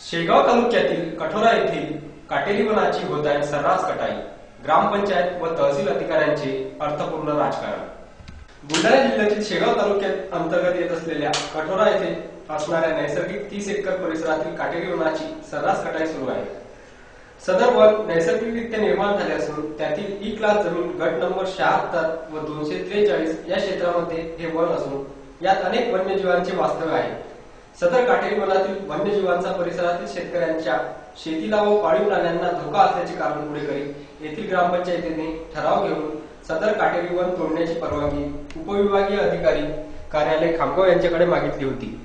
शेगाव तालुक्यातील कठोरा येथील काटेरी वनाची होत आहे सर्रास कटाई। ग्रामपंचायत व तहसील अधिकाऱ्यांचे अर्थपूर्ण राजकारण। बुलढाणा जिल्ह्यातील शेगाव तालुक्यात अंतर्गत येत असलेल्या कठोरा येथे असणाऱ्या नैसर्गिक 30 एकर परिसरातील काटेरी वनाची सर्रास कटाई सुरू आहे। सदर वन नैसर्गिकरित्या निर्माण झाले असून त्यातील ई क्लास जमीन गट नंबर 76 व 243 या क्षेत्रामध्ये हे वन असून यात अनेक वन्यजीवांचे वास्तव्य आहे। सदर काटेरी वनातील वन्यजीवांचा परिसरातील शेतकऱ्यांच्या शेतीला व पाळीव प्राण्यांना धोका असल्याचे कारण पुढे करीत येथील ग्रामपंचायतीने ठराव घेऊन सदर काटेरी वन तोडण्याची परवानगी उपविभागीय अधिकारी कार्यालय खामगाव यांच्याकडे मागितली होती।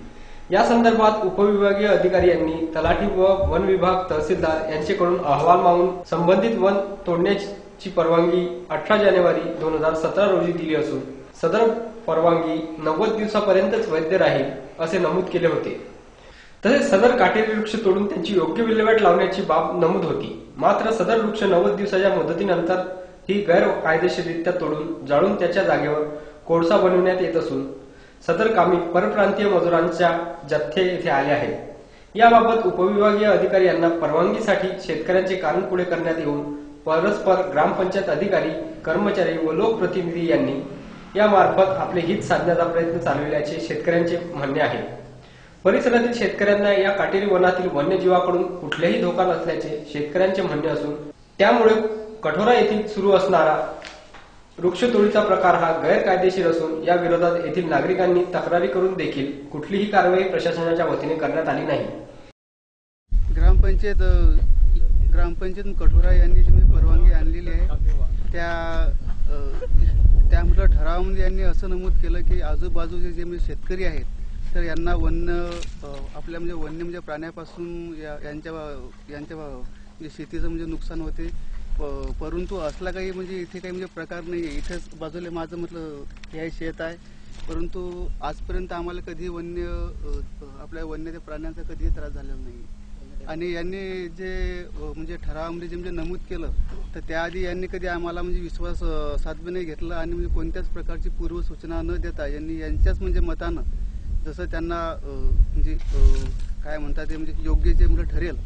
या संदर्भात उपविभागीय अधिकारी यांनी तलाठी व वन विभाग तहसीलदार यांच्याकडून अहवाल मागून संबंधित वन तोडण्याची परवानगी 18 जानेवारी 2017 रोजी दिली असून सदर परवानगी 90 दिवसापर्यंतच वैध राहील असे नमूद केले होते। तसेच सदर काटेरी वृक्ष तोडून त्यांची योग्य विल्हेवाट लावण्याची बाब नमूद होती। मात्र सदर वृक्ष 90 दिवसाच्या मुदतीनंतर ही गैरकायदेशीररित्या तोडून जाळून त्याच्या जागेवर कोळसा बनवण्यात येत असून सदर कामी परप्रांतीय मजुरांच्या जथ्थे येथे आले आहेत। याबाबत उपविभागीय अधिकारी यांना परवानगीसाठी शेतकऱ्यांचे कारण पुढे करण्यात येऊन परस्पर ग्रामपंचायत अधिकारी, कर्मचारी व लोकप्रतिनिधी यांनी यामार्फत आपले हित साधण्याचा प्रयत्न चालविल्याचे शेतकऱ्यांचे म्हणणे आहे। परिसरातील शेतकऱ्यांना या काटेरी वनातील वन्यजीवाकडून कुठलेही धोका नसल्याचे शेतकऱ्यांचे म्हणणे असून त्यामुळे कठोरा येथील सुरू असणारा वृक्षतोडीचा प्रकार हा गैरकायदेशीर असून या विरोधात येथील नागरिकांनी तक्रारी करून देखील कुठलीही कारवाई प्रशासनाच्या वतीने करण्यात आली नाही। ग्रामपंचायत कठोरा यांनी जी परवानगी आणलेली आहे त्यामध्ये ठरावामध्ये यांनी असं नमूद केलं की आजूबाजूचे जे शेतकरी आहेत तर यांना आपल्या वन्य म्हणजे प्राण्यापासून यांच्या शेतीचं नुकसान होते। परंतु असला काही इथे काही प्रकार नाही आहे। इथेच बाजूला माझं हे शेत आहे, परंतु आजपर्यंत आम्हाला कधी आपल्या वन्य प्राण्यांचा कधी त्रास झालेला नाही। आणि यांनी जे ठरावामध्ये जे नमूद केलं तर त्याआधी यांनी कधी आम्हाला विश्वास साध्य नाही घेतला आणि कोणत्याच प्रकारची पूर्वसूचना न देता यांनी यांच्याच मतानं जसं त्यांना काय म्हणतात ते योग्य जे ठरेल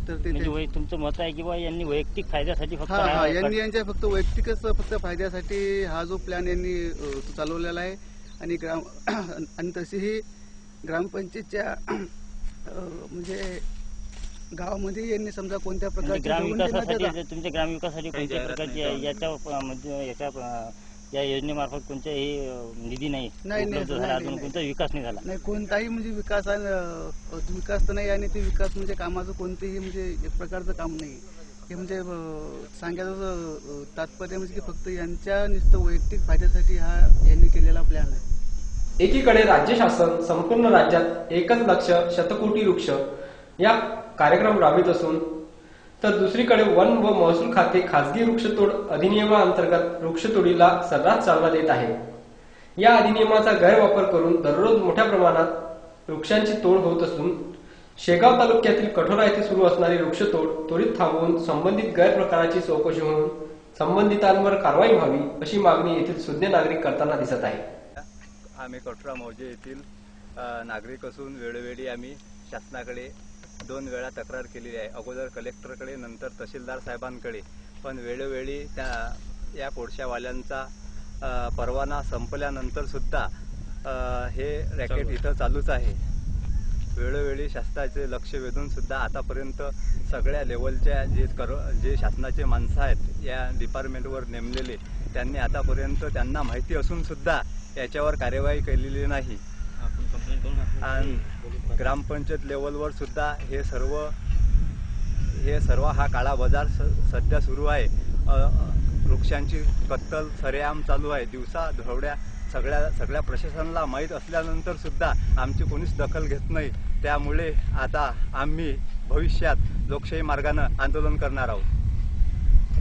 तर ते तुमचं मत आहे की बा यांनी वैयक्तिक फायद्यासाठी फक्त यांनी यांच्या फक्त वैयक्तिकच फायद्यासाठी हा जो प्लॅन यांनी चालवलेला आहे। आणि तशीही ग्रामपंचायतच्या गावामध्ये यांनी समजा कोणत्या प्रकारचे तुमच्या ग्रामविकासासाठी कोणत्या प्रकारची या योजनेमार्फत कोणत्याही निधी नाही अजून कोणता विकास नाही झाला नाही, कोणताही विकास तर नाही आणि ते विकास कामाचं कोणतेही एक प्रकारचं काम नाही। हे सांगायचं तात्पर्य की फक्त यांच्या नुसतं वैयक्तिक फायद्यासाठी हा यांनी केलेला प्लॅन आहे। एकीकडे राज्य शासन संपूर्ण राज्यात एकच लक्ष शतकोटी वृक्ष या कार्यक्रम राबवित असून तर दुसरीकडे वन व महसूल खाते खासगी वृक्षतोड अधिनियमाअंतर्गत वृक्षतोडीला सर्रास चालना देत आहे। या अधिनियमाचा गैरवापर करून दररोज मोठ्या प्रमाणात वृक्षांची तोड होत असून शेगाव तालुक्यातील कठोरा येथे सुरू असणारी वृक्षतोड त्वरित थांबवून संबंधित गैरप्रकाराची चौकशी होऊन संबंधितांवर कारवाई व्हावी अशी मागणी येथील सुज्ञ नागरिक करताना दिसत आहे। आम्ही कठोरा मौजे येथील नागरिक असून वेळोवेळी आम्ही शासनाकडे 2 वेळा तक्रार केलेली आहे। अगोदर कलेक्टरकडे, नंतर तहसीलदार साहेबांकडे, पण वेळोवेळी या कोळशावाल्यांचा परवाना संपल्यानंतर सुद्धा हे रॅकेट इथं चालूच आहे। वेळोवेळी शासनाचे लक्ष वेधून सुद्धा आतापर्यंत सगळ्या लेवलच्या जे शासनाचे माणसं आहेत या डिपार्टमेंटवर नेमलेले त्यांनी आतापर्यंत त्यांना माहिती असून सुद्धा याच्यावर कार्यवाही केलेली नाही। आणि ग्रामपंचायत लेवलवर सुद्धा हे सर्व हा काळा बाजार सध्या सुरू आहे। वृक्षांची कत्तल सरेआम चालू आहे। दिवसा ढवळ्या सगळ्या प्रशासनाला माहीत असल्यानंतर सुद्धा आमची कोणीच दखल घेत नाही। त्यामुळे आता आम्ही भविष्यात लोकशाही मार्गाने आंदोलन करणार आहोत।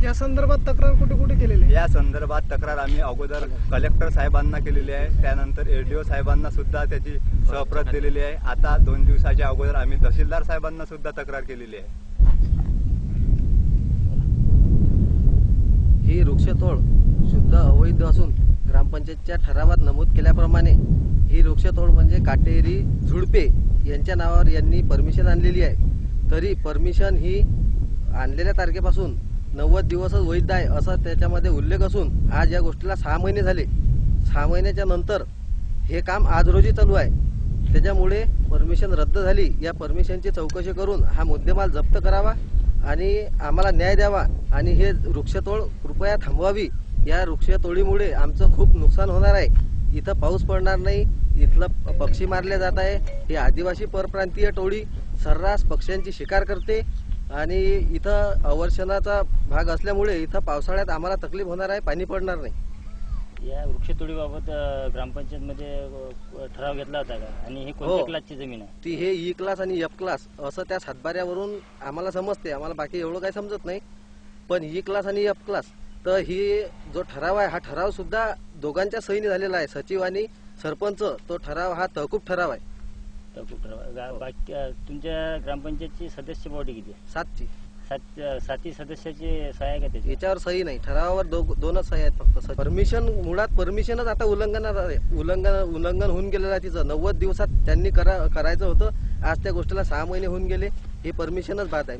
या संदर्भात तक्रार कुठे केलेली आहे? या संदर्भात तक्रार आम्ही अगोदर कलेक्टर साहेबांना केलेली आहे, त्यानंतर एडीओ साहेबांना सुद्धा त्याची सहप्रत दिलेली आहे। आता 2 दिवसाच्या अगोदर आम्ही तहसीलदार साहेबांना सुद्धा तक्रार केलेली आहे। ही वृक्षतोड शुद्ध अवैध असून ग्रामपंचायतच्या ठरावात नमूद केल्याप्रमाणे ही वृक्षतोड काटेरी झुडपे यांच्या नावावर यांनी परमिशन आणलेली आहे। तरी परमिशन ही आणलेल्या तारखेपासून 90 दिवसच वैध आहे असा त्याच्यामध्ये उल्लेख असून आज या गोष्टीला 6 महिने झाले. 6 महिन्याच्या नंतर हे काम आज रोजी चालू आहे. त्याच्यामुळे परमिशन रद्द झाली. या परमिशनची चौकशी करून हा मुद्देमाल जप्त करावा आणि आम्हाला न्याय द्यावा आणि हे वृक्षतोड कृपया थांबवावी. या वृक्षतोडीमुळे आमचं खूप नुकसान होणार आहे. इथं पाऊस पडणार नाही, इथलं पक्षी मारले जात आहे. ही आदिवासी परप्रांतीय टोळी सर्रास पक्ष्यांची शिकार करते आणि इथं अवर्षणाचा भाग असल्यामुळे इथं पावसाळ्यात आम्हाला तकलीफ होणार आहे, पाणी पडणार नाही. या वृक्षतोडीबाबत ग्रामपंचायतमध्ये ठराव घेतला होता का आणि ही कोणत्या हो. क्लासची जमीन आहे? ती हे ई क्लास आणि एफ क्लास असं त्या सातबाऱ्यावरून आम्हाला समजते. आम्हाला बाकी एवढं काही समजत नाही. पण ई क्लास आणि एफ क्लास तर ही जो ठराव आहे हा ठराव सुद्धा दोघांच्या सहीने झालेला आहे. सचिव आणि सरपंच. तो ठराव हा तहकूब ठराव आहे. तर बाकी तुमच्या ग्रामपंचायतची सदस्य बॉडी किती आहे? 7ची. 7 सदस्याची सहाय्य आहे का त्याची? याच्यावर सही नाही. ठरावावर दोनच सही आहेत फक्त. परमिशन मुळात परमिशनच आता उल्लंघन होऊन गेलेलं आहे तिचं. 90 दिवसात त्यांनी करायचं होतं. आज त्या गोष्टीला 6 महिने होऊन गेले. हे परमिशनच बाद आहे.